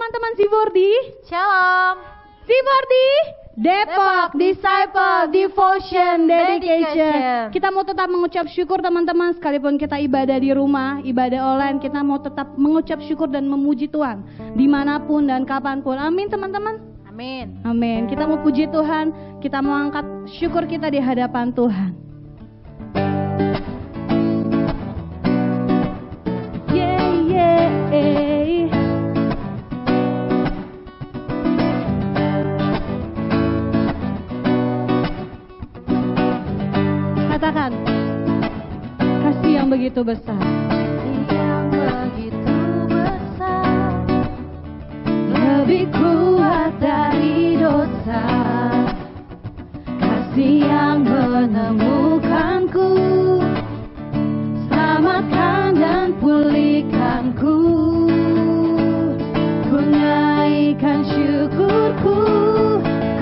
teman-teman Zivordi. Shalom. Zivordi Depok Disciple Devotion Dedication. Kita mau tetap mengucap syukur teman-teman, sekalipun kita ibadah di rumah, ibadah online, kita mau tetap mengucap syukur dan memuji Tuhan dimanapun dan kapanpun. Amin teman-teman. Amin. Amin. Kita mau puji Tuhan, kita mau angkat syukur kita di hadapan Tuhan. Katakan, kasih yang begitu besar. Yang begitu besar, Lebih kuat dari dosa, kasih yang menemukanku, selamatkan dan pulihkanku. Ku naikkan syukurku,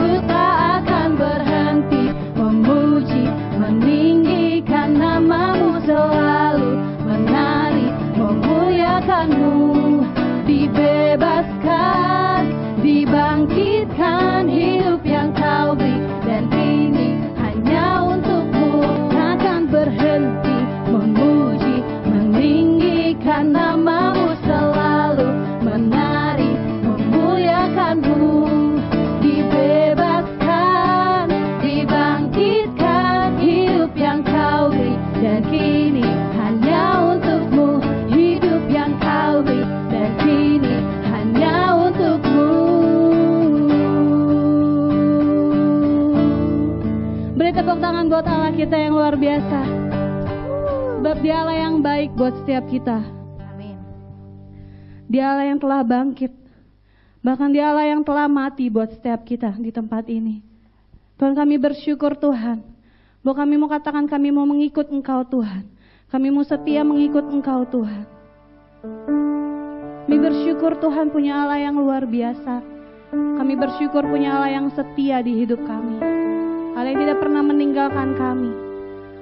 ku tak akan berhenti memuji, meninggikan namamu, selalu menari, memuliakanmu. Dibebaskan, dibangkitkan, hidup yang kau beri, dan kini hanya untukmu. Takkan berhenti memuji, meninggikan namamu, selalu menari, memuliakanmu. Dibebaskan, dibangkitkan, hidup yang kau beri, dan kini hanya untukmu. Hidup yang kau beri, dan kini hanya untukmu. Beri tepuk tangan buat Allah kita yang luar biasa, sebab Dia Allah yang baik buat setiap kita. amin. Dia Allah yang telah bangkit, bahkan Dia Allah yang telah mati buat setiap kita di tempat ini. Tuhan, kami bersyukur Tuhan, bahwa kami mau katakan kami mau mengikut Engkau Tuhan. Kami mau setia mengikut Engkau Tuhan. Kami bersyukur Tuhan punya Allah yang luar biasa. Kami bersyukur punya Allah yang setia di hidup kami, Allah yang tidak pernah meninggalkan kami,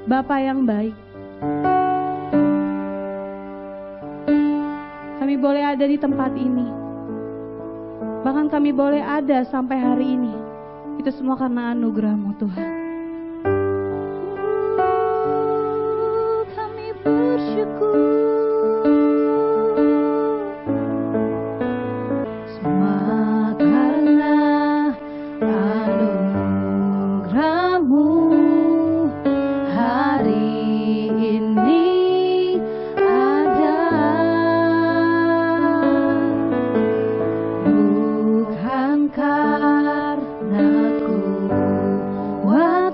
Bapa yang baik. Kami boleh ada di tempat ini, bahkan kami boleh ada sampai hari ini. Itu semua karena anugerah-Mu Tuhan. Kami bersyukur. Semua karena anugerah-Mu. Hari ini ada, bukan karena kuat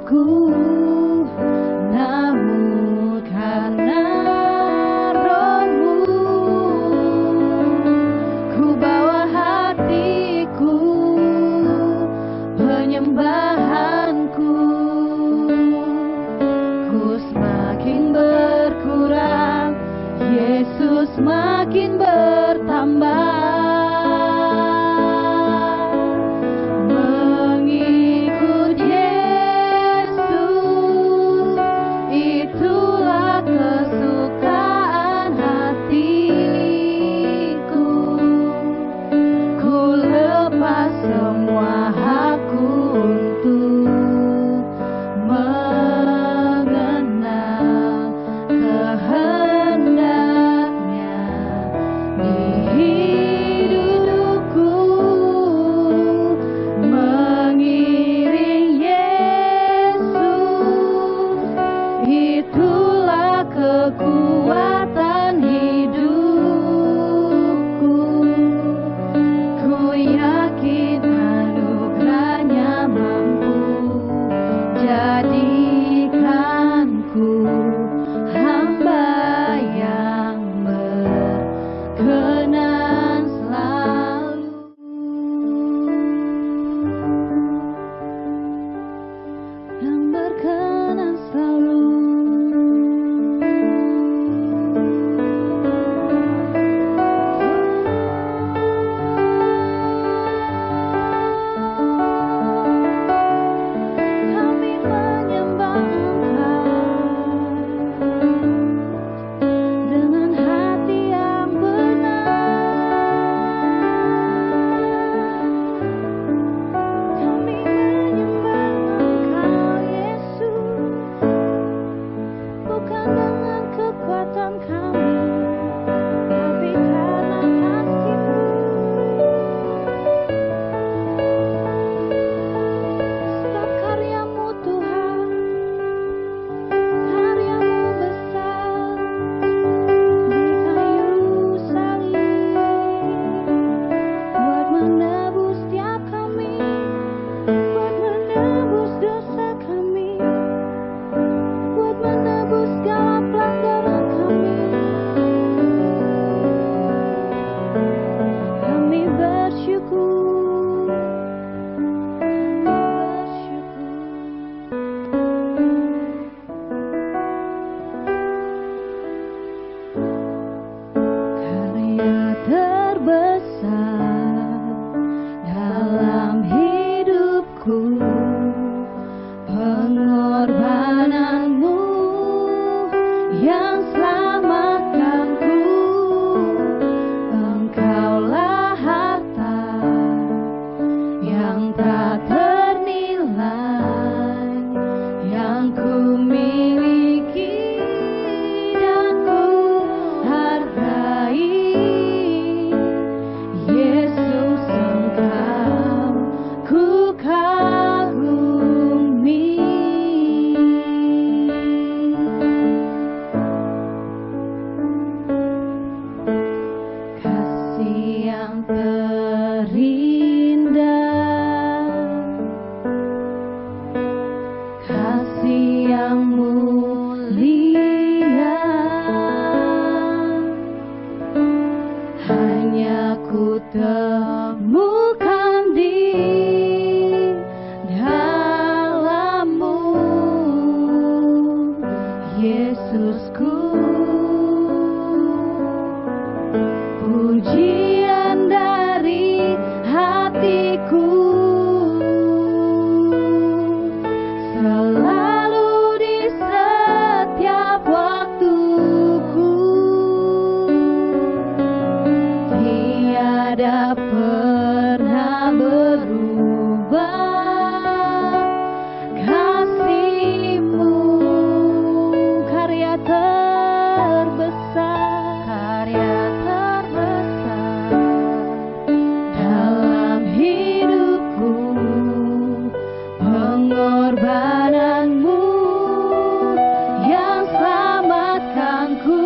temukan di dalammu, Yesusku. Pujian dari hatiku selalu di setiap waktuku, tiada pernah berubah kasih-Mu. Karya terbesar dalam hidupku, pengorbananmu yang selamatkanku.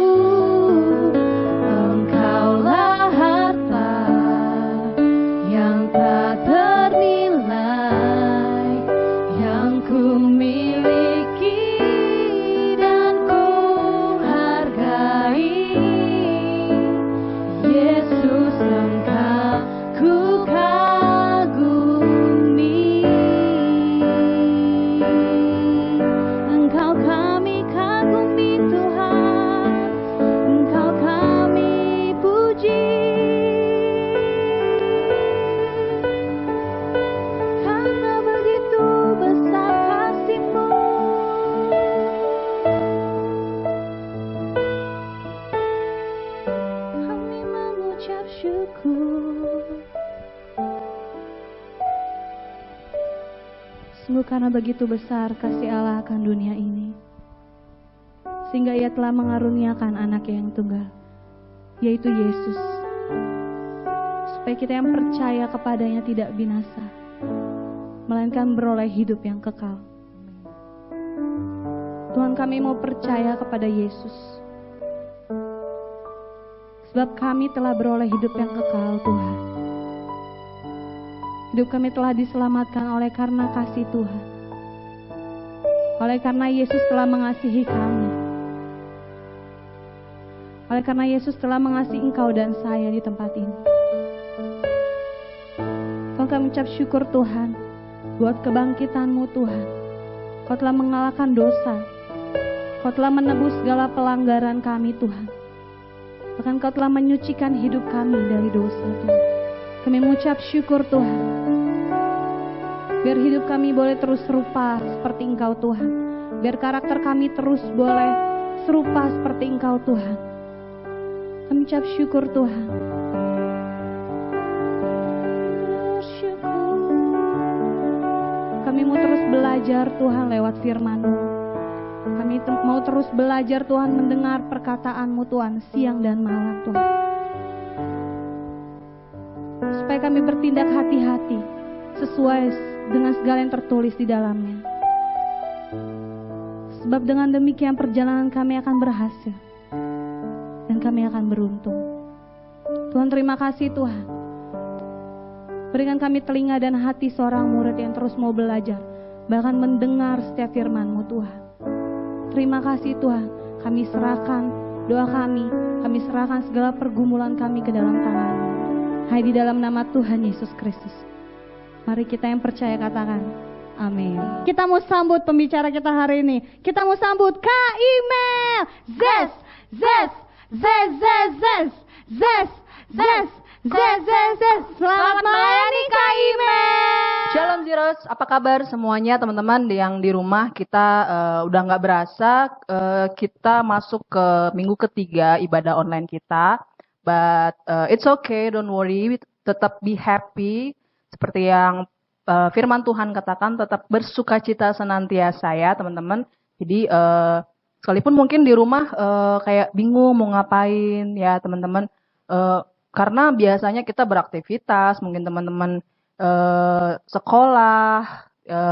Engkaulah harta yang tak ternilai yang ku miliki dan ku hargai. Yesus, Engkau ku kagumi. Engkau kami kagumi Tuhan, Engkau kami puji, karena begitu besar kasih-Mu. Kami mengucap syukur. Sungguh karena begitu besar kasih Allah akan dunia ini, sehingga Ia telah mengaruniakan anak-Nya yang tunggal, yaitu Yesus, supaya kita yang percaya kepadanya tidak binasa, melainkan beroleh hidup yang kekal. Tuhan, kami mau percaya kepada Yesus, sebab kami telah beroleh hidup yang kekal, Tuhan. Hidup kami telah diselamatkan oleh karena kasih Tuhan, oleh karena Yesus telah mengasihi kami, oleh karena Yesus telah mengasihi engkau dan saya di tempat ini. Tuhan, kami ucap syukur Tuhan buat kebangkitan-Mu Tuhan. Kau telah mengalahkan dosa, Kau telah menebus segala pelanggaran kami Tuhan. Bahkan Kau telah menyucikan hidup kami dari dosa Tuhan. Kami mengucap syukur Tuhan. Biar hidup kami boleh terus serupa seperti Engkau Tuhan. Biar karakter kami terus boleh serupa seperti Engkau Tuhan. Kami ucap syukur Tuhan. Kami mau terus belajar Tuhan lewat firman-Mu. Kami mau terus belajar Tuhan mendengar perkataan-Mu Tuhan siang dan malam Tuhan. Supaya kami bertindak hati-hati sesuai dengan segala yang tertulis di dalamnya. Sebab dengan demikian perjalanan kami akan berhasil dan kami akan beruntung. Tuhan, terima kasih Tuhan. Berikan kami telinga dan hati seorang murid yang terus mau belajar, bahkan mendengar setiap firman-Mu Tuhan. Terima kasih Tuhan. Kami serahkan doa kami serahkan segala pergumulan kami ke dalam tangan-Mu. Hai, di dalam nama Tuhan Yesus Kristus. Mari kita yang percaya katakan amin. Kita mau sambut pembicara kita hari ini. Kita mau sambut Kak Imel. Zes, zes, zes, zes, zes, zes, zes, zes, zes, zes. Selamat melayani Kak Imel. Shalom Zeros, apa kabar semuanya teman-teman yang di rumah? Kita udah nggak berasa kita masuk ke minggu ketiga ibadah online kita. But it's okay, don't worry, tetap be happy. Seperti yang firman Tuhan katakan, tetap bersukacita senantiasa ya teman-teman. Jadi sekalipun mungkin di rumah kayak bingung mau ngapain ya teman-teman. Karena biasanya kita beraktivitas, mungkin teman-teman sekolah,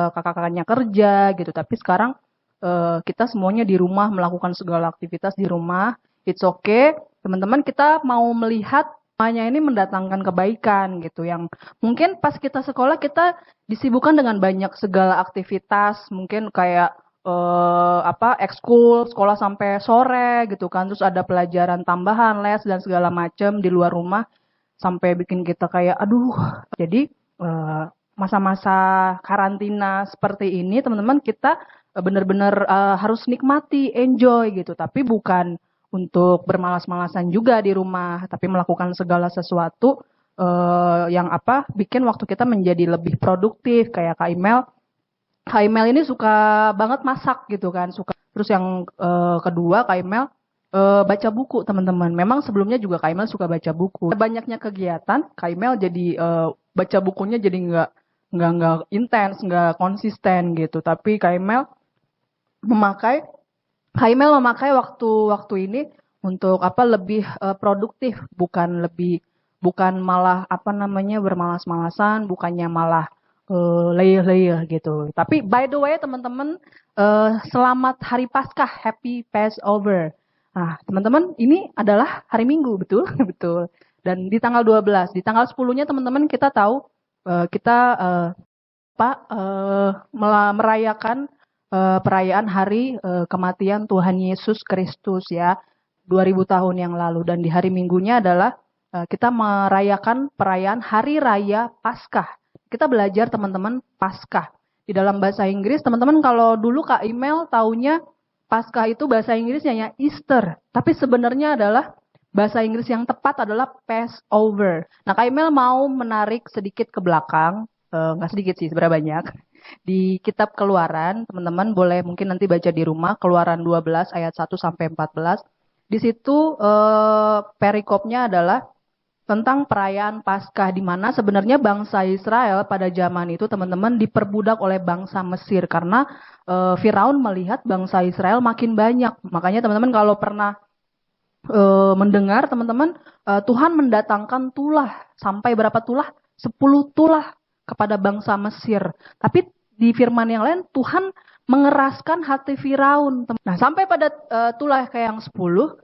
kakak-kakaknya kerja gitu. Tapi sekarang kita semuanya di rumah melakukan segala aktivitas di rumah. It's okay, teman-teman, kita mau melihat semuanya ini mendatangkan kebaikan gitu. Yang mungkin pas kita sekolah kita disibukkan dengan banyak segala aktivitas, mungkin kayak ekskul, sekolah sampai sore gitu kan, terus ada pelajaran tambahan, les dan segala macam di luar rumah. sampai bikin kita kayak aduh. Jadi masa-masa karantina seperti ini teman-teman kita benar-benar harus nikmati, enjoy gitu. Tapi bukan untuk bermalas-malasan juga di rumah, tapi melakukan segala sesuatu yang bikin waktu kita menjadi lebih produktif. Kayak Kak Imel ini suka banget masak gitu kan, suka. Terus yang kedua Kak Imel baca buku teman-teman. Memang sebelumnya juga Kak Imel suka baca buku. Banyaknya kegiatan, Kak Imel jadi baca bukunya jadi nggak intens, nggak konsisten gitu. Tapi Kak Imel memakai waktu ini untuk lebih produktif, bukan malah bermalas-malasan, bukannya malah leyeh-leyeh gitu. Tapi by the way teman-teman, selamat Hari Paskah, Happy Passover. Nah teman-teman, ini adalah hari Minggu, betul? Betul. Dan di tanggal 12, di tanggal 10-nya teman-teman kita tahu kita merayakan perayaan hari kematian Tuhan Yesus Kristus ya, 2000 tahun yang lalu. Dan di hari Minggunya adalah kita merayakan perayaan Hari Raya Paskah. Kita belajar teman-teman Paskah. Di dalam bahasa Inggris, teman-teman kalau dulu Kak Imel taunya Paskah itu bahasa Inggrisnya Easter. Tapi sebenarnya adalah bahasa Inggris yang tepat adalah Passover. Nah Kak Imel mau menarik sedikit ke belakang, nggak sedikit sih, sebenarnya banyak. Di kitab Keluaran, teman-teman boleh mungkin nanti baca di rumah, Keluaran 12 ayat 1 sampai 14. Di situ perikopnya adalah tentang perayaan Paskah, di mana sebenarnya bangsa Israel pada zaman itu teman-teman diperbudak oleh bangsa Mesir karena Firaun melihat bangsa Israel makin banyak. Makanya teman-teman kalau pernah mendengar teman-teman Tuhan mendatangkan tulah, sampai berapa tulah? 10 tulah kepada bangsa Mesir. Tapi di firman yang lain Tuhan mengeraskan hati Firaun. Nah, sampai pada tulah kayak yang 10,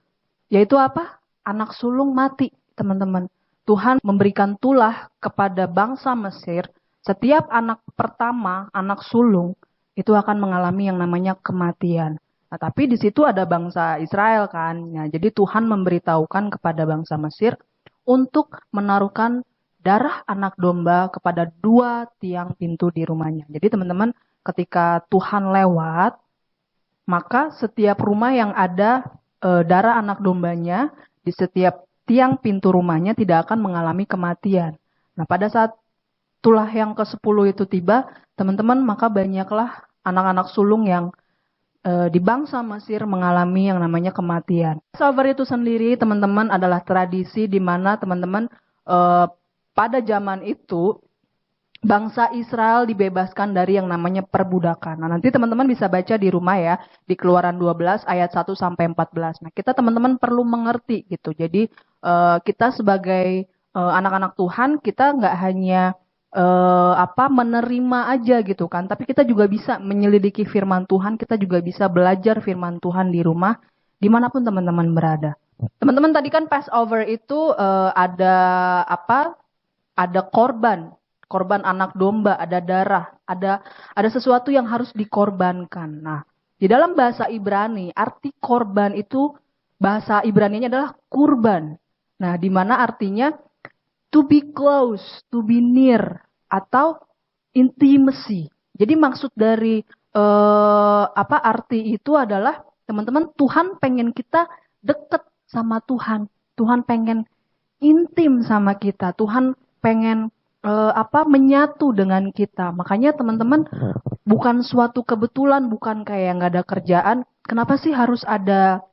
yaitu apa? Anak sulung mati, teman-teman. Tuhan memberikan tulah kepada bangsa Mesir. Setiap anak pertama, anak sulung, itu akan mengalami yang namanya kematian. Nah, tapi di situ ada bangsa Israel kan. Nah, jadi Tuhan memberitahukan kepada bangsa Mesir untuk menaruhkan darah anak domba kepada 2 tiang pintu di rumahnya. Jadi teman-teman, ketika Tuhan lewat, maka setiap rumah yang ada darah anak dombanya, di setiap tiang pintu rumahnya tidak akan mengalami kematian. Nah pada saat tulah yang ke-10 itu tiba, teman-teman, maka banyaklah anak-anak sulung yang di bangsa Mesir mengalami yang namanya kematian. Passover itu sendiri teman-teman adalah tradisi di mana teman-teman pada zaman itu bangsa Israel dibebaskan dari yang namanya perbudakan. Nah, nanti teman-teman bisa baca di rumah ya, di Keluaran 12 ayat 1 sampai 14. Nah, kita teman-teman perlu mengerti gitu. Jadi kita sebagai anak-anak Tuhan, kita nggak hanya menerima aja gitu kan, tapi kita juga bisa menyelidiki firman Tuhan, kita juga bisa belajar firman Tuhan di rumah dimanapun teman-teman berada. Teman-teman tadi kan Passover itu ada korban anak domba, ada darah, ada sesuatu yang harus dikorbankan. Nah, di dalam bahasa Ibrani, arti korban itu bahasa Ibraninya adalah kurban. Nah, di mana artinya to be close, to be near, atau intimacy. Jadi maksud dari arti itu adalah teman-teman, Tuhan pengen kita deket sama Tuhan. Tuhan pengen intim sama kita. Tuhan pengen menyatu dengan kita. Makanya teman-teman, bukan suatu kebetulan, bukan kayak nggak ada kerjaan. Kenapa sih harus ada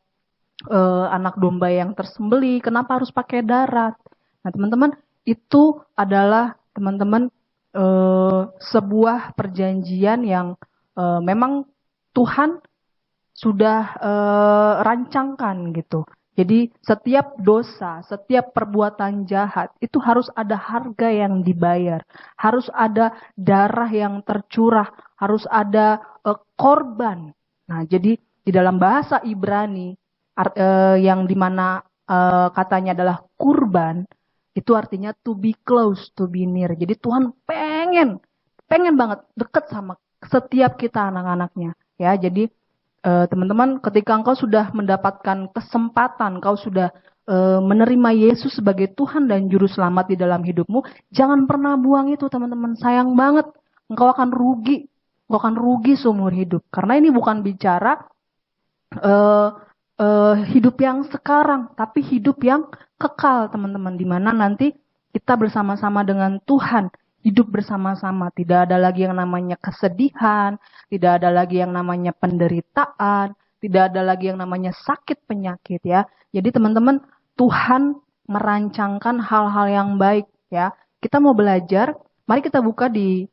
anak domba yang tersembelih? Kenapa harus pakai darah? Nah teman-teman, itu adalah teman-teman sebuah perjanjian yang memang Tuhan sudah rancangkan gitu. Jadi setiap dosa, setiap perbuatan jahat itu harus ada harga yang dibayar, harus ada darah yang tercurah, harus ada korban. Nah, jadi di dalam bahasa Ibrani yang dimana katanya adalah kurban, itu artinya to be close, to be near. Jadi Tuhan pengen banget deket sama setiap kita anak-anaknya. Ya, jadi teman-teman, ketika engkau sudah mendapatkan kesempatan, engkau sudah menerima Yesus sebagai Tuhan dan Juru Selamat di dalam hidupmu, jangan pernah buang itu teman-teman. Sayang banget, engkau akan rugi. Engkau akan rugi seumur hidup. Karena ini bukan bicara hidup yang sekarang, tapi hidup yang kekal teman-teman. Dimana nanti kita bersama-sama dengan Tuhan, hidup bersama-sama. Tidak ada lagi yang namanya kesedihan, tidak ada lagi yang namanya penderitaan, tidak ada lagi yang namanya sakit penyakit ya. Jadi teman-teman, Tuhan merancangkan hal-hal yang baik ya. Kita mau belajar, mari kita buka di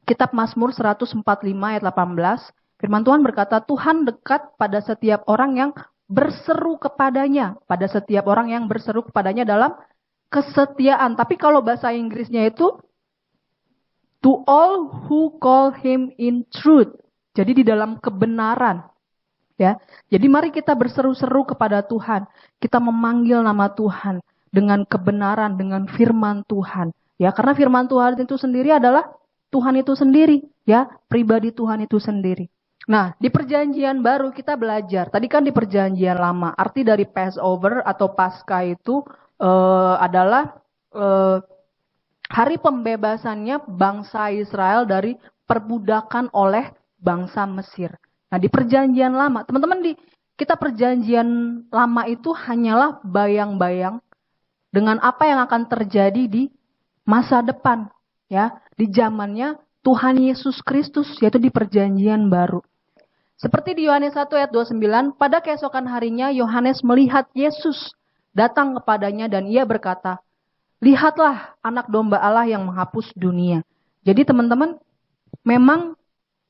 Kitab Mazmur 145 ayat 18. Firman Tuhan berkata, Tuhan dekat pada setiap orang yang berseru kepadanya. Pada setiap orang yang berseru kepadanya dalam kesetiaan. Tapi kalau bahasa Inggrisnya itu, to all who call him in truth. Jadi di dalam kebenaran. Ya. Jadi mari kita berseru-seru kepada Tuhan. Kita memanggil nama Tuhan dengan kebenaran, dengan firman Tuhan. Ya, karena firman Tuhan itu sendiri adalah Tuhan itu sendiri. Ya, pribadi Tuhan itu sendiri. Nah, di perjanjian baru kita belajar. Tadi kan di perjanjian lama. Arti dari Passover atau Paskah itu adalah hari pembebasannya bangsa Israel dari perbudakan oleh bangsa Mesir. Nah, di perjanjian lama, teman-teman, di kita perjanjian lama itu hanyalah bayang-bayang dengan apa yang akan terjadi di masa depan, ya, di zamannya Tuhan Yesus Kristus, yaitu di perjanjian baru. Seperti di Yohanes 1 ayat 29, pada keesokan harinya Yohanes melihat Yesus datang kepadanya dan ia berkata, lihatlah anak domba Allah yang menghapus dunia. Jadi teman-teman, memang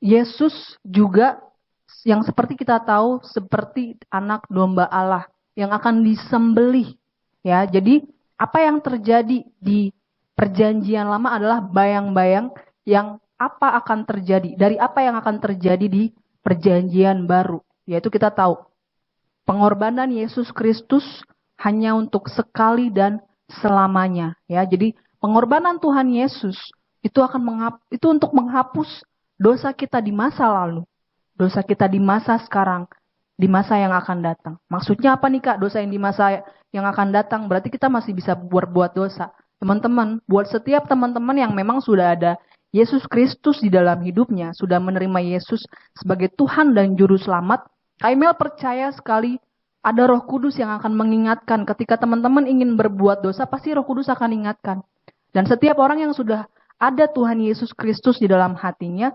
Yesus juga yang seperti kita tahu seperti anak domba Allah yang akan disembelih. Ya, jadi apa yang terjadi di perjanjian lama adalah bayang-bayang yang apa akan terjadi, dari apa yang akan terjadi di perjanjian baru. Yaitu kita tahu pengorbanan Yesus Kristus hanya untuk sekali dan selamanya, ya. Jadi pengorbanan Tuhan Yesus itu itu untuk menghapus dosa kita di masa lalu, dosa kita di masa sekarang, di masa yang akan datang. Maksudnya apa nih Kak? Dosa yang di masa yang akan datang berarti kita masih bisa berbuat dosa. Teman-teman, buat setiap teman-teman yang memang sudah ada Yesus Kristus di dalam hidupnya, sudah menerima Yesus sebagai Tuhan dan Juru Selamat, Kak Emel percaya sekali ada Roh Kudus yang akan mengingatkan. Ketika teman-teman ingin berbuat dosa, pasti Roh Kudus akan ingatkan. Dan setiap orang yang sudah ada Tuhan Yesus Kristus di dalam hatinya,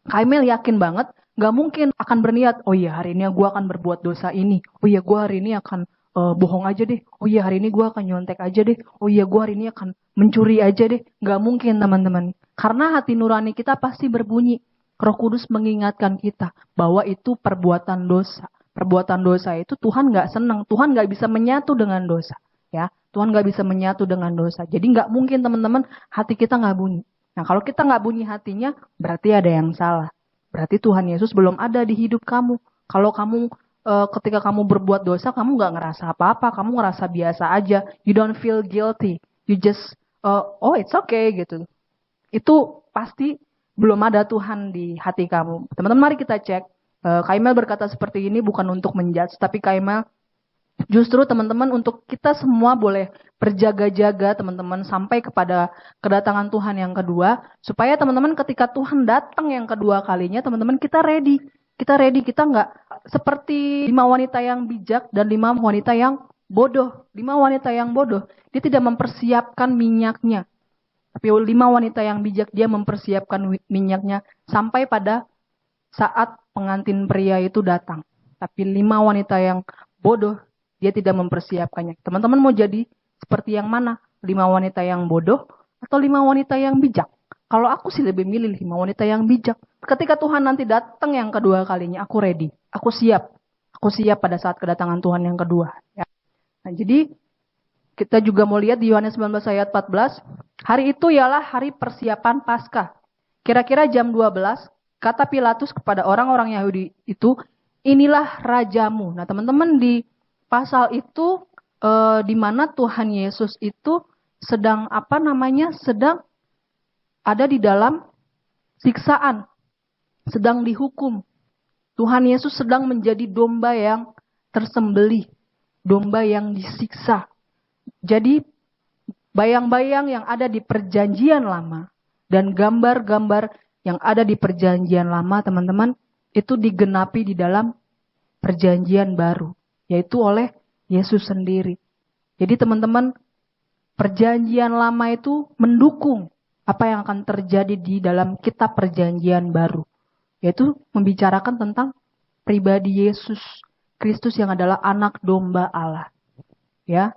Kak Emel yakin banget, gak mungkin akan berniat, oh iya hari ini gue akan berbuat dosa ini. Oh iya gue hari ini akan bohong aja deh. Oh iya hari ini gue akan nyontek aja deh. Oh iya gue hari ini akan mencuri aja deh. Gak mungkin teman-teman. Karena hati nurani kita pasti berbunyi. Roh Kudus mengingatkan kita bahwa itu perbuatan dosa. Perbuatan dosa itu Tuhan gak senang. Tuhan gak bisa menyatu dengan dosa. Ya, Tuhan gak bisa menyatu dengan dosa. Jadi gak mungkin teman-teman hati kita gak bunyi. Nah kalau kita gak bunyi hatinya berarti ada yang salah. Berarti Tuhan Yesus belum ada di hidup kamu. Kalau kamu ketika kamu berbuat dosa, kamu gak ngerasa apa-apa. Kamu ngerasa biasa aja. You don't feel guilty. You just, oh it's okay gitu. Itu pasti belum ada Tuhan di hati kamu. Teman-teman mari kita cek. Kak Emel berkata seperti ini bukan untuk menjudge, tapi Kak Emel justru teman-teman untuk kita semua boleh berjaga-jaga teman-teman sampai kepada kedatangan Tuhan yang kedua. Supaya teman-teman ketika Tuhan datang yang kedua kalinya, teman-teman kita ready. Kita ready, kita nggak seperti 5 wanita yang bijak dan 5 wanita yang bodoh. 5 wanita yang bodoh, dia tidak mempersiapkan minyaknya. Tapi 5 wanita yang bijak, dia mempersiapkan minyaknya sampai pada saat pengantin pria itu datang. Tapi 5 wanita yang bodoh, dia tidak mempersiapkannya. Teman-teman mau jadi seperti yang mana? 5 wanita yang bodoh atau 5 wanita yang bijak? Kalau aku sih lebih milih 5 wanita yang bijak. Ketika Tuhan nanti datang yang kedua kalinya, aku ready. Aku siap. Aku siap pada saat kedatangan Tuhan yang kedua. Ya. Nah, jadi kita juga mau lihat di Yohanes 19 ayat 14. Hari itu ialah hari persiapan Paskah. Kira-kira jam 12, kata Pilatus kepada orang-orang Yahudi itu, inilah rajamu. Nah teman-teman di pasal itu di mana Tuhan Yesus itu sedang sedang ada di dalam siksaan, sedang dihukum. Tuhan Yesus sedang menjadi domba yang tersembelih, domba yang disiksa. Jadi bayang-bayang yang ada di perjanjian lama dan gambar-gambar yang ada di perjanjian lama, teman-teman, itu digenapi di dalam perjanjian baru, yaitu oleh Yesus sendiri. Jadi teman-teman, perjanjian lama itu mendukung apa yang akan terjadi di dalam kitab perjanjian baru, yaitu membicarakan tentang pribadi Yesus Kristus yang adalah anak domba Allah. Ya.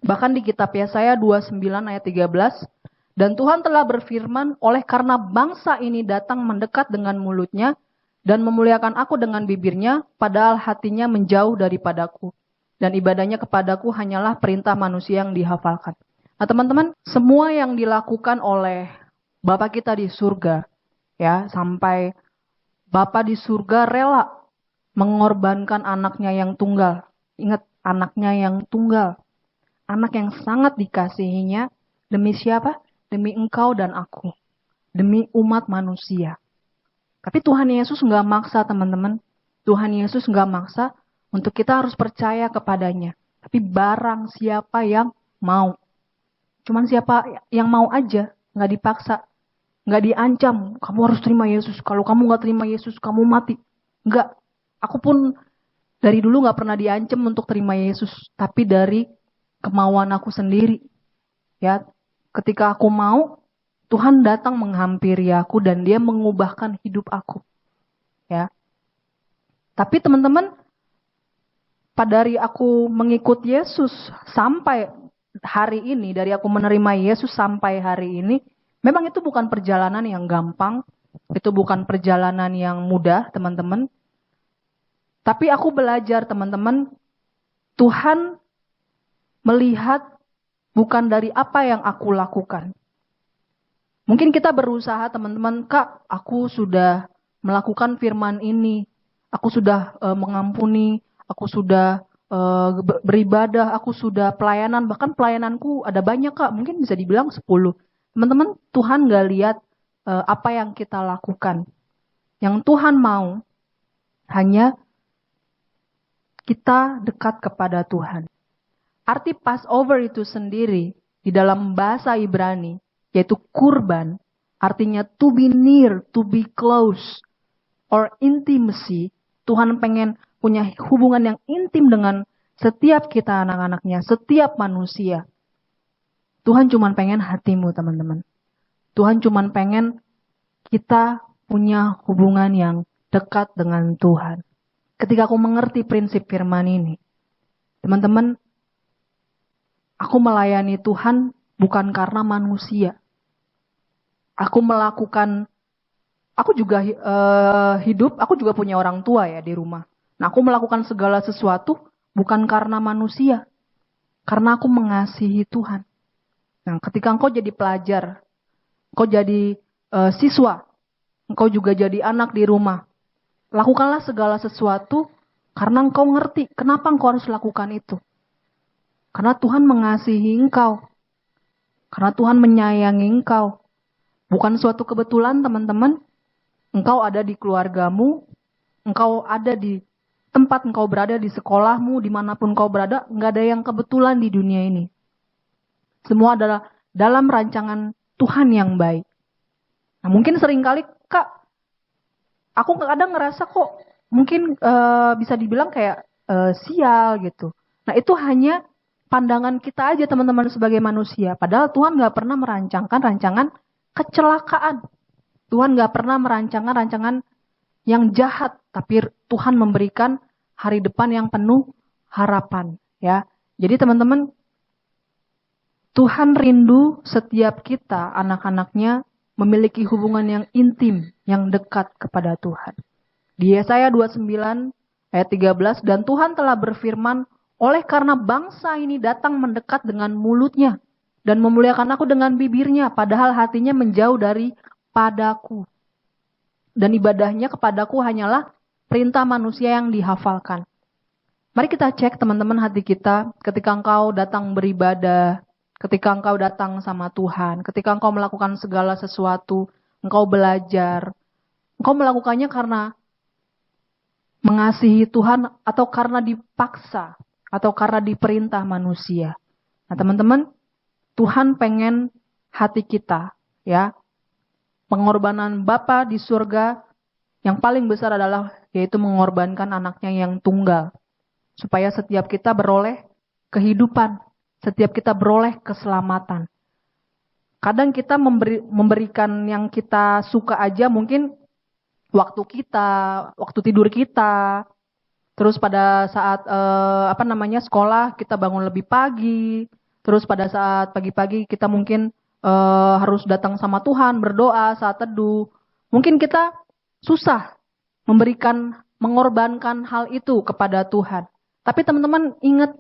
Bahkan di kitab Yesaya 29 ayat 13, dan Tuhan telah berfirman, oleh karena bangsa ini datang mendekat dengan mulutnya dan memuliakan aku dengan bibirnya, padahal hatinya menjauh daripadaku. Dan ibadahnya kepadaku hanyalah perintah manusia yang dihafalkan. Nah teman-teman, semua yang dilakukan oleh Bapa kita di surga, ya, sampai Bapa di surga rela mengorbankan anaknya yang tunggal. Ingat, anaknya yang tunggal. Anak yang sangat dikasihinya, demi siapa? Demi engkau dan aku. Demi umat manusia. Tapi Tuhan Yesus nggak maksa teman-teman. Tuhan Yesus nggak maksa untuk kita harus percaya kepadanya. Tapi barang siapa yang mau. Cuman siapa yang mau aja, nggak dipaksa. Nggak diancam, kamu harus terima Yesus. Kalau kamu nggak terima Yesus, kamu mati. Nggak. Aku pun dari dulu nggak pernah diancam untuk terima Yesus. Tapi dari kemauan aku sendiri. Ya, ketika aku mau, Tuhan datang menghampiri aku dan Dia mengubahkan hidup aku. Ya. Tapi teman-teman, pada dari aku mengikut Yesus sampai hari ini, dari aku menerima Yesus sampai hari ini, memang itu bukan perjalanan yang gampang, itu bukan perjalanan yang mudah, teman-teman. Tapi aku belajar, teman-teman, Tuhan melihat bukan dari apa yang aku lakukan. Mungkin kita berusaha, teman-teman, Kak, aku sudah melakukan firman ini, aku sudah mengampuni, aku sudah beribadah, aku sudah pelayanan, bahkan pelayananku ada banyak, Kak, mungkin bisa dibilang 10. Teman-teman, Tuhan gak lihat apa yang kita lakukan. Yang Tuhan mau hanya kita dekat kepada Tuhan. Arti Passover itu sendiri di dalam bahasa Ibrani, yaitu kurban, artinya to be near, to be close, or intimacy. Tuhan pengen punya hubungan yang intim dengan setiap kita anak-anaknya, setiap manusia. Tuhan cuma pengen hatimu, teman-teman. Tuhan cuma pengen kita punya hubungan yang dekat dengan Tuhan. Ketika aku mengerti prinsip firman ini, teman-teman, aku melayani Tuhan bukan karena manusia. Aku juga hidup, aku juga punya orang tua ya di rumah. Nah, aku melakukan segala sesuatu bukan karena manusia. Karena aku mengasihi Tuhan. Nah, ketika engkau jadi pelajar, engkau jadi siswa, engkau juga jadi anak di rumah, lakukanlah segala sesuatu karena engkau ngerti kenapa engkau harus lakukan itu. Karena Tuhan mengasihi engkau. Karena Tuhan menyayangi engkau. Bukan suatu kebetulan, teman-teman. Engkau ada di keluargamu, engkau ada di tempat engkau berada, di sekolahmu, dimanapun engkau berada, nggak ada yang kebetulan di dunia ini. Semua adalah dalam rancangan Tuhan yang baik. Nah, mungkin seringkali, Kak, aku kadang ngerasa kok mungkin bisa dibilang kayak sial gitu. Nah, itu hanya pandangan kita aja, teman-teman, sebagai manusia. Padahal Tuhan nggak pernah merancangkan rancangan kecelakaan. Tuhan gak pernah merancangkan rancangan yang jahat, tapi Tuhan memberikan hari depan yang penuh harapan. Ya, jadi teman-teman, Tuhan rindu setiap kita, anak-anaknya, memiliki hubungan yang intim, yang dekat kepada Tuhan. Di Yesaya 29 ayat 13, dan Tuhan telah berfirman, oleh karena bangsa ini datang mendekat dengan mulutnya, dan memuliakan aku dengan bibirnya, padahal hatinya menjauh dari padaku. Dan ibadahnya kepadaku hanyalah perintah manusia yang dihafalkan. Mari kita cek, teman-teman, hati kita ketika engkau datang beribadah, ketika engkau datang sama Tuhan, ketika engkau melakukan segala sesuatu, engkau belajar, engkau melakukannya karena mengasihi Tuhan atau karena dipaksa atau karena diperintah manusia. Nah, teman-teman, Tuhan pengen hati kita, ya. Pengorbanan Bapa di surga yang paling besar adalah yaitu mengorbankan anaknya yang tunggal. Supaya setiap kita beroleh kehidupan, setiap kita beroleh keselamatan. Kadang kita memberikan yang kita suka aja, mungkin waktu kita, waktu tidur kita. Terus pada saat sekolah kita bangun lebih pagi. Terus pada saat pagi-pagi kita mungkin harus datang sama Tuhan, berdoa saat teduh. Mungkin kita susah mengorbankan hal itu kepada Tuhan. Tapi teman-teman ingat,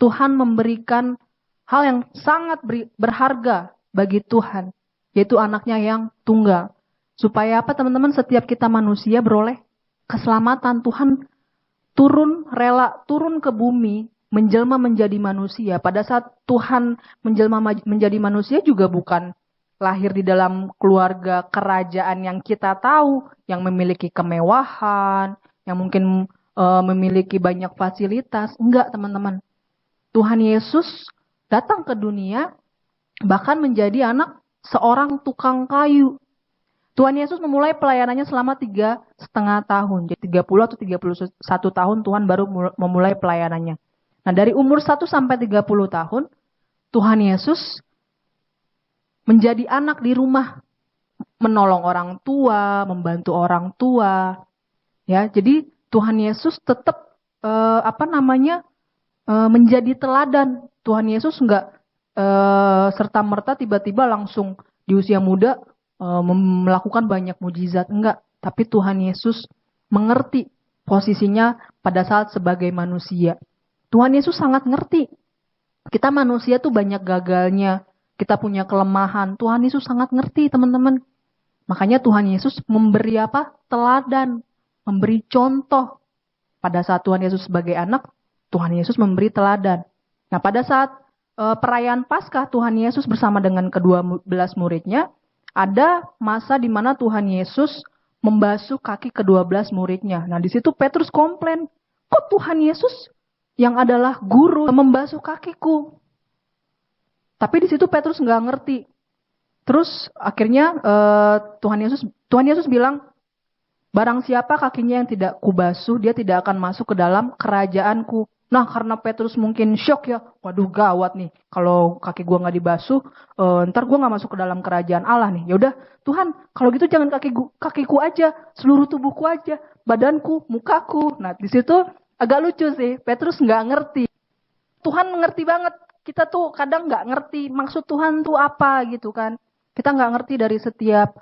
Tuhan memberikan hal yang sangat berharga bagi Tuhan, yaitu anaknya yang tunggal. Supaya apa teman-teman? Setiap kita manusia beroleh keselamatan. Tuhan rela turun ke bumi, menjelma menjadi manusia. Pada saat Tuhan menjelma menjadi manusia juga bukan lahir di dalam keluarga kerajaan yang kita tahu, yang memiliki kemewahan, yang mungkin memiliki banyak fasilitas. Enggak, teman-teman. Tuhan Yesus datang ke dunia bahkan menjadi anak seorang tukang kayu. Tuhan Yesus memulai pelayanannya selama 3,5 tahun. Jadi 30 atau 31 tahun Tuhan baru memulai pelayanannya. Nah, dari umur 1 sampai 30 tahun, Tuhan Yesus menjadi anak di rumah, menolong orang tua, membantu orang tua. Ya, jadi Tuhan Yesus tetap menjadi teladan. Tuhan Yesus enggak serta-merta tiba-tiba langsung di usia muda melakukan banyak mujizat, enggak. Tapi Tuhan Yesus mengerti posisinya pada saat sebagai manusia. Tuhan Yesus sangat ngerti. Kita manusia tuh banyak gagalnya. Kita punya kelemahan. Tuhan Yesus sangat ngerti, teman-teman. Makanya Tuhan Yesus memberi apa? Teladan. Memberi contoh. Pada saat Tuhan Yesus sebagai anak, Tuhan Yesus memberi teladan. Nah, pada saat perayaan Paskah, Tuhan Yesus bersama dengan ke-12 muridnya, ada masa di mana Tuhan Yesus membasuh kaki ke-12 muridnya. Nah, di situ Petrus komplain, kok Tuhan Yesus yang adalah guru membasuh kakiku? Tapi di situ Petrus nggak ngerti. Terus akhirnya Tuhan Yesus bilang, barang siapa kakinya yang tidak kubasuh, dia tidak akan masuk ke dalam kerajaanku. Nah, karena Petrus mungkin shock ya, waduh gawat nih, kalau kaki gua nggak dibasuh, ntar gua nggak masuk ke dalam kerajaan Allah nih. Ya udah, Tuhan, kalau gitu jangan kakiku aja, seluruh tubuhku aja, badanku, mukaku. Nah, di situ agak lucu sih, Petrus nggak ngerti. Tuhan mengerti banget. Kita tuh kadang nggak ngerti maksud Tuhan tuh apa gitu kan. Kita nggak ngerti dari setiap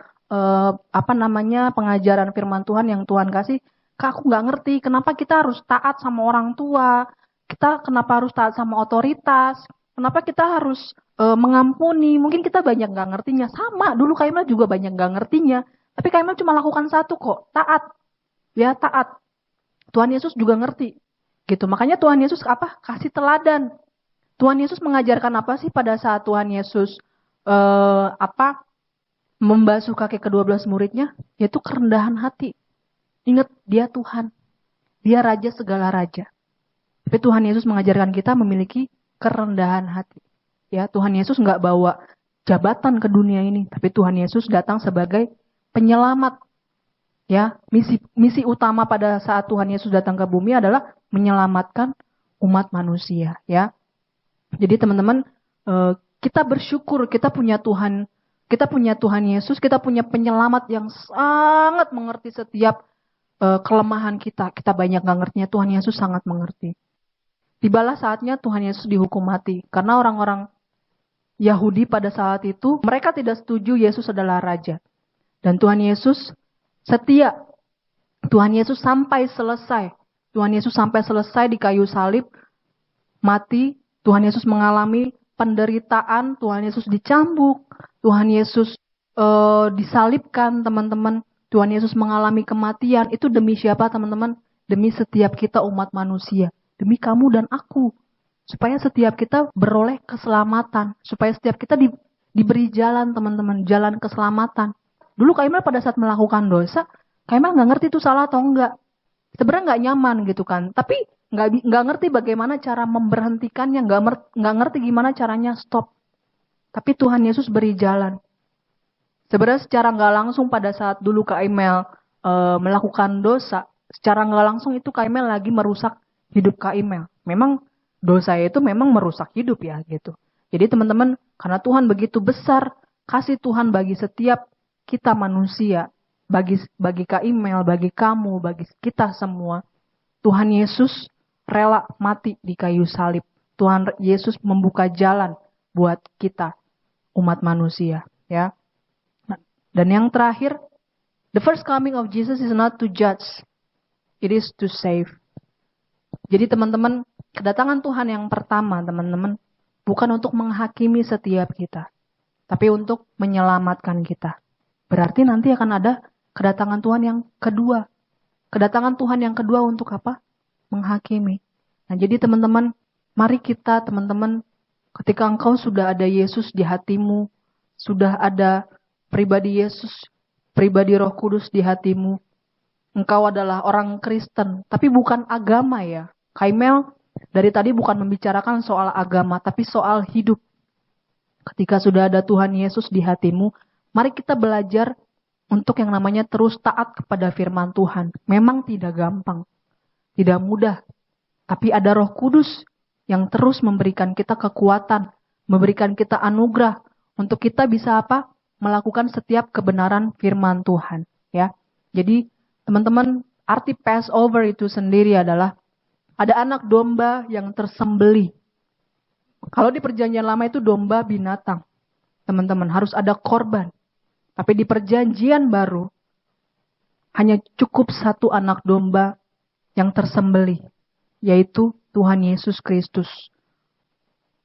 pengajaran firman Tuhan yang Tuhan kasih. Kak, aku nggak ngerti kenapa kita harus taat sama orang tua. Kita kenapa harus taat sama otoritas. Kenapa kita harus mengampuni. Mungkin kita banyak nggak ngertinya. Sama, dulu Kak Imel juga banyak nggak ngertinya. Tapi Kak Imel cuma lakukan satu kok, taat. Ya, taat. Tuhan Yesus juga ngerti. Gitu. Makanya Tuhan Yesus kasih teladan. Tuhan Yesus mengajarkan apa sih pada saat Tuhan Yesus membasuh kaki ke-12 muridnya? Yaitu kerendahan hati. Ingat, dia Tuhan. Dia Raja segala raja. Tapi Tuhan Yesus mengajarkan kita memiliki kerendahan hati. Ya, Tuhan Yesus nggak bawa jabatan ke dunia ini, tapi Tuhan Yesus datang sebagai penyelamat. Ya, misi utama pada saat Tuhan Yesus datang ke bumi adalah menyelamatkan umat manusia. Ya, jadi teman-teman, kita bersyukur kita punya Tuhan Yesus, kita punya penyelamat yang sangat mengerti setiap kelemahan kita. Kita banyak nggak ngertinya, Tuhan Yesus sangat mengerti. Tibalah saatnya Tuhan Yesus dihukum mati. Karena orang-orang Yahudi pada saat itu, mereka tidak setuju Yesus adalah Raja. Dan Tuhan Yesus setia. Tuhan Yesus sampai selesai. Tuhan Yesus sampai selesai di kayu salib, mati. Tuhan Yesus mengalami penderitaan, Tuhan Yesus dicambuk, Tuhan Yesus disalibkan, teman-teman. Tuhan Yesus mengalami kematian. Itu demi siapa, teman-teman? Demi setiap kita umat manusia. Demi kamu dan aku. Supaya setiap kita beroleh keselamatan. Supaya setiap kita diberi jalan, teman-teman. Jalan keselamatan. Dulu Kak Imel pada saat melakukan dosa, Kak Imel nggak ngerti itu salah atau enggak. sebenarnya nggak nyaman gitu kan, tapi nggak ngerti bagaimana cara memberhentikannya, nggak ngerti gimana caranya stop. Tapi Tuhan Yesus beri jalan. Sebenarnya secara nggak langsung pada saat dulu Kak Emel melakukan dosa, secara nggak langsung itu Kak Emel lagi merusak hidup Kak Emel. Memang dosa itu memang merusak hidup ya gitu. Jadi teman-teman, karena Tuhan begitu besar kasih Tuhan bagi setiap kita manusia, bagi Kak Emel, bagi kamu, bagi kita semua, Tuhan Yesus rela mati di kayu salib. Tuhan Yesus membuka jalan buat kita umat manusia, ya. Dan yang terakhir, the first coming of Jesus is not to judge, it is to save. Jadi teman-teman, kedatangan Tuhan yang pertama, teman-teman, bukan untuk menghakimi setiap kita, tapi untuk menyelamatkan kita. Berarti nanti akan ada kedatangan Tuhan yang kedua. Kedatangan Tuhan yang kedua untuk apa? Menghakimi. Nah, jadi teman-teman, mari kita, teman-teman, ketika engkau sudah ada Yesus di hatimu, sudah ada pribadi Yesus, pribadi Roh Kudus di hatimu, engkau adalah orang Kristen, tapi bukan agama ya. Kaimel dari tadi bukan membicarakan soal agama, tapi soal hidup. Ketika sudah ada Tuhan Yesus di hatimu, mari kita belajar untuk yang namanya terus taat kepada firman Tuhan. Memang tidak gampang, tidak mudah, tapi ada Roh Kudus yang terus memberikan kita kekuatan, memberikan kita anugerah untuk kita bisa apa? Melakukan setiap kebenaran firman Tuhan, ya. Jadi, teman-teman, arti Passover itu sendiri adalah ada anak domba yang tersembelih. Kalau di perjanjian lama itu domba binatang. Teman-teman, harus ada korban. Tapi di perjanjian baru, hanya cukup satu anak domba yang tersembelih, yaitu Tuhan Yesus Kristus.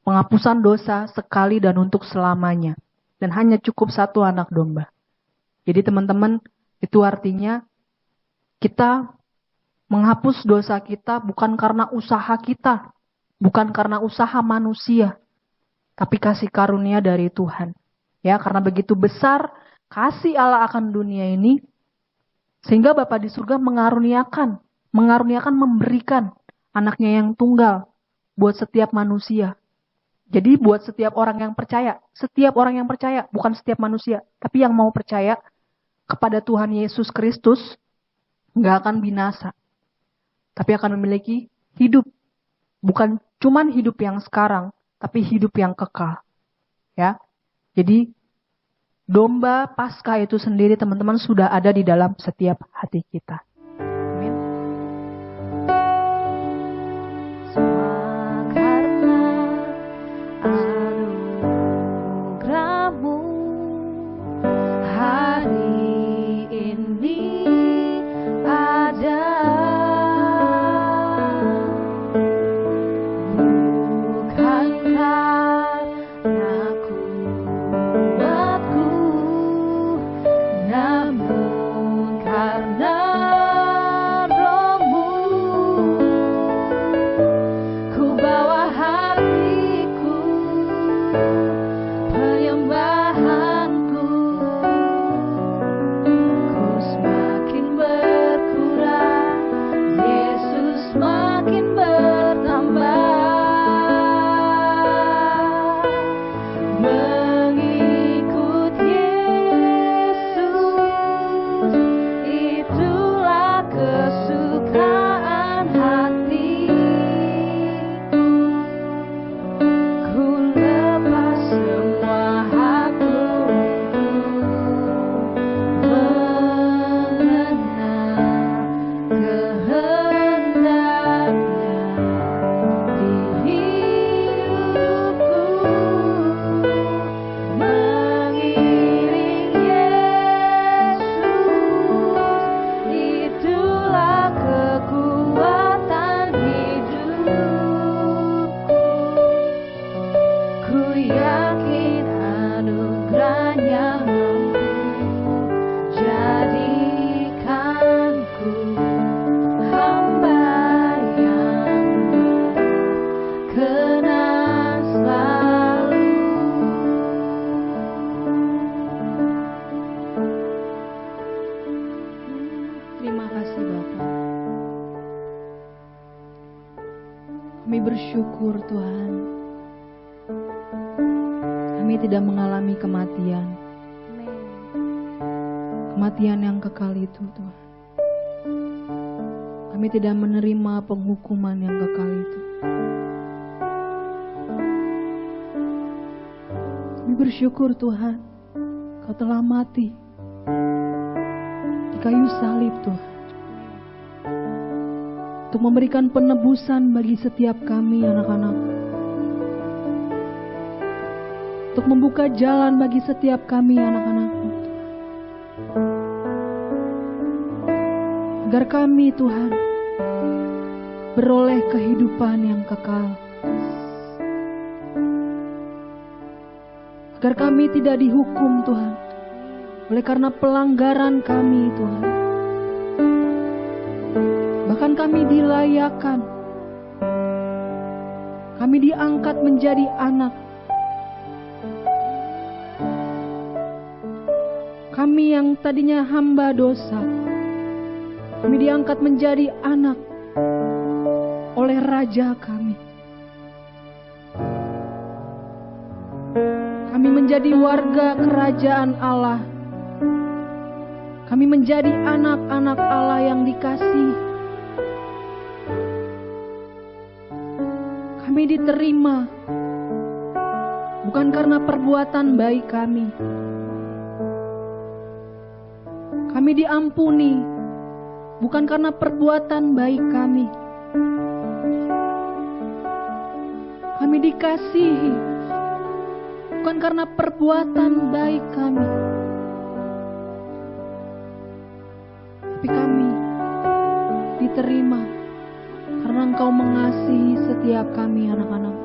Penghapusan dosa sekali dan untuk selamanya. Dan hanya cukup satu anak domba. Jadi teman-teman, itu artinya kita menghapus dosa kita bukan karena usaha kita. Bukan karena usaha manusia. Tapi kasih karunia dari Tuhan. Ya, karena begitu besar kasih Allah akan dunia ini. Sehingga Bapa di surga mengaruniakan, memberikan anaknya yang tunggal buat setiap manusia. Jadi buat setiap orang yang percaya, bukan setiap manusia, tapi yang mau percaya kepada Tuhan Yesus Kristus, nggak akan binasa, tapi akan memiliki hidup, bukan cuman hidup yang sekarang, tapi hidup yang kekal, ya. Jadi domba Paskah itu sendiri teman-teman sudah ada di dalam setiap hati kita. Amin. Namun karena bersyukur Tuhan. Kami tidak mengalami kematian. Amin. Kematian yang kekal itu Tuhan. Kami tidak menerima penghukuman yang kekal itu. Kami bersyukur Tuhan, Kau telah mati di kayu salib Tuhan, untuk memberikan penebusan bagi setiap kami anak-anak, untuk membuka jalan bagi setiap kami anak-anak-Mu Tuhan, agar kami Tuhan beroleh kehidupan yang kekal, agar kami tidak dihukum Tuhan oleh karena pelanggaran kami Tuhan. Bahkan kami dilayakan, kami diangkat menjadi anak. Kami yang tadinya hamba dosa, kami diangkat menjadi anak oleh Raja kami. Kami menjadi warga kerajaan Allah. Kami menjadi anak-anak Allah yang dikasihi. Kami diterima bukan karena perbuatan baik kami. Kami diampuni bukan karena perbuatan baik kami. Kami dikasihi bukan karena perbuatan baik kami. Tapi kami diterima karena Engkau mengasihi setiap kami anak-anak.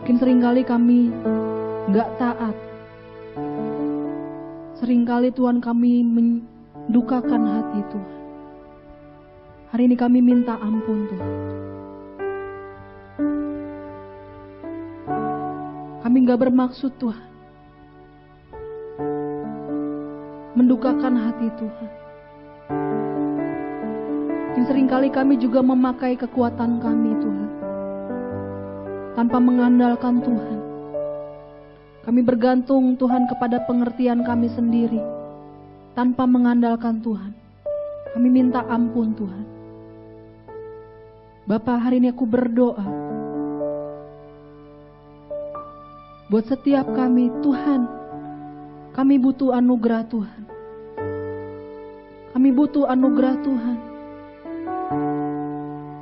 Mungkin seringkali kami gak taat. Seringkali Tuhan kami mendukakan hati Tuhan. Hari ini kami minta ampun Tuhan. Kami gak bermaksud Tuhan mendukakan hati Tuhan. Mungkin seringkali kami juga memakai kekuatan kami Tuhan, tanpa mengandalkan Tuhan. Kami bergantung Tuhan kepada pengertian kami sendiri, tanpa mengandalkan Tuhan. Kami minta ampun Tuhan. Bapa, hari ini aku berdoa buat setiap kami Tuhan. Kami butuh anugerah Tuhan. Kami butuh anugerah Tuhan.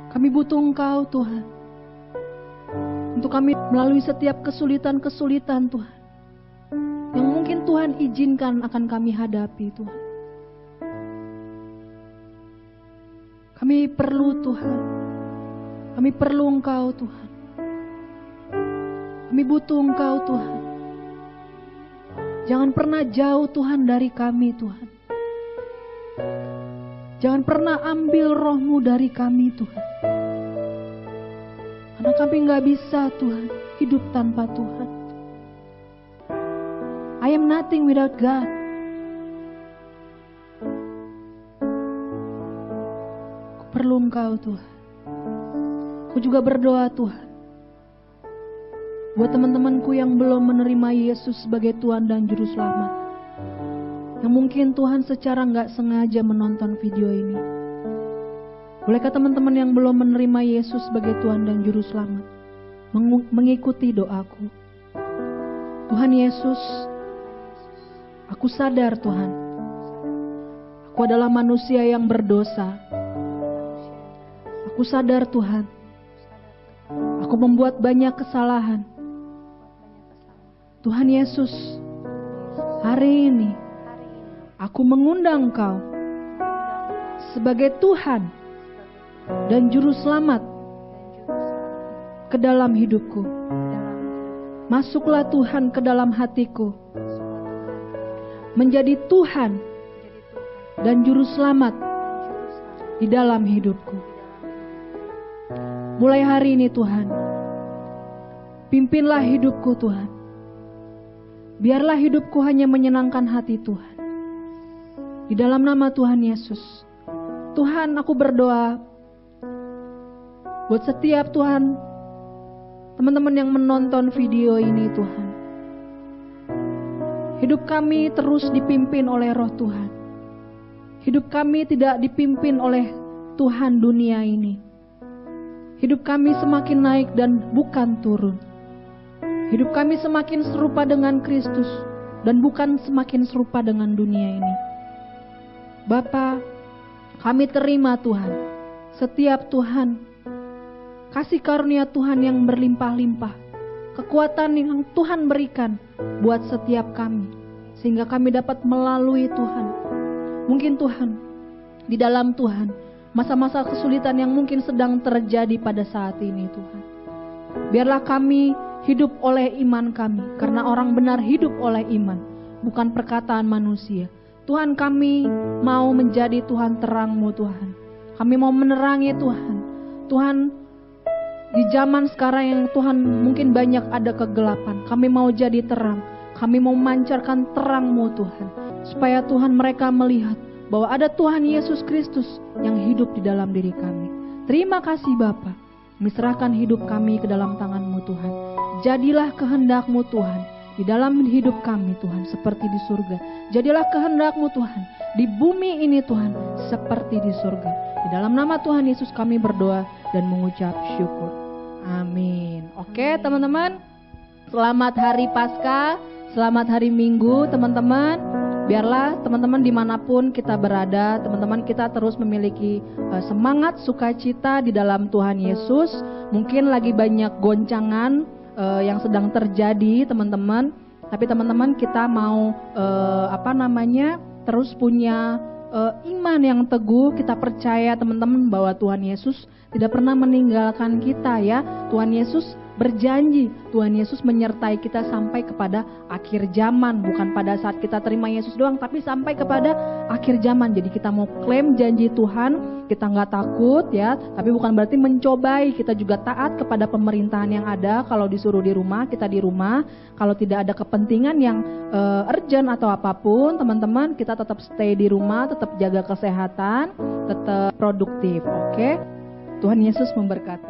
Kami butuh Engkau Tuhan, untuk kami melalui setiap kesulitan-kesulitan Tuhan, yang mungkin Tuhan izinkan akan kami hadapi Tuhan. Kami perlu Tuhan. Kami perlu Engkau Tuhan. Kami butuh Engkau Tuhan. Jangan pernah jauh Tuhan dari kami Tuhan. Jangan pernah ambil roh-Mu dari kami Tuhan. Karena kami gak bisa Tuhan hidup tanpa Tuhan. I am nothing without God. Aku perlu Engkau Tuhan. Aku juga berdoa Tuhan, buat teman-temanku yang belum menerima Yesus sebagai Tuhan dan Juru Selamat, yang mungkin Tuhan secara gak sengaja menonton video ini. Bolehkah teman-teman yang belum menerima Yesus sebagai Tuhan dan Juru Selamat mengikuti doaku? Tuhan Yesus, aku sadar Tuhan, aku adalah manusia yang berdosa. Aku sadar Tuhan, aku membuat banyak kesalahan. Tuhan Yesus, hari ini aku mengundang Engkau sebagai Tuhan dan Juru Selamat ke dalam hidupku. Masuklah Tuhan ke dalam hatiku, menjadi Tuhan dan Juru Selamat di dalam hidupku. Mulai hari ini Tuhan, pimpinlah hidupku Tuhan. Biarlah hidupku hanya menyenangkan hati Tuhan. Di dalam nama Tuhan Yesus. Tuhan, aku berdoa Buat setiap Tuhan, teman-teman yang menonton video ini Tuhan. Hidup kami terus dipimpin oleh Roh Tuhan. Hidup kami tidak dipimpin oleh Tuhan dunia ini. Hidup kami semakin naik dan bukan turun. Hidup kami semakin serupa dengan Kristus dan bukan semakin serupa dengan dunia ini. Bapa, kami terima Tuhan, setiap Tuhan, kasih karunia Tuhan yang berlimpah-limpah, kekuatan yang Tuhan berikan buat setiap kami, sehingga kami dapat melalui Tuhan. Mungkin Tuhan, di dalam Tuhan, masa-masa kesulitan yang mungkin sedang terjadi pada saat ini Tuhan. Biarlah kami hidup oleh iman kami, karena orang benar hidup oleh iman, bukan perkataan manusia. Tuhan, kami mau menjadi Tuhan terang-Mu Tuhan. Kami mau menerangi Tuhan. Tuhan, di zaman sekarang yang Tuhan mungkin banyak ada kegelapan, kami mau jadi terang. Kami mau memancarkan terang-Mu Tuhan, supaya Tuhan mereka melihat bahwa ada Tuhan Yesus Kristus yang hidup di dalam diri kami. Terima kasih Bapa. Kami serahkan hidup kami ke dalam tangan-Mu Tuhan. Jadilah kehendak-Mu Tuhan di dalam hidup kami Tuhan, seperti di surga. Jadilah kehendak-Mu Tuhan di bumi ini Tuhan, seperti di surga. Di dalam nama Tuhan Yesus kami berdoa dan mengucap syukur. Amin. Oke teman-teman, selamat hari Paskah, selamat hari Minggu teman-teman. Biarlah teman-teman dimanapun kita berada, teman-teman kita terus memiliki semangat sukacita di dalam Tuhan Yesus. Mungkin lagi banyak goncangan yang sedang terjadi teman-teman, tapi teman-teman kita mau terus punya iman yang teguh. Kita percaya teman-teman bahwa Tuhan Yesus tidak pernah meninggalkan kita ya. Tuhan Yesus berjanji, Tuhan Yesus menyertai kita sampai kepada akhir zaman. Bukan pada saat kita terima Yesus doang, tapi sampai kepada akhir zaman. Jadi kita mau klaim janji Tuhan, kita gak takut ya. Tapi bukan berarti mencobai, kita juga taat kepada pemerintahan yang ada. Kalau disuruh di rumah, kita di rumah. Kalau tidak ada kepentingan yang urgent atau apapun, teman-teman kita tetap stay di rumah, tetap jaga kesehatan, tetap produktif. Oke? Tuhan Yesus memberkati.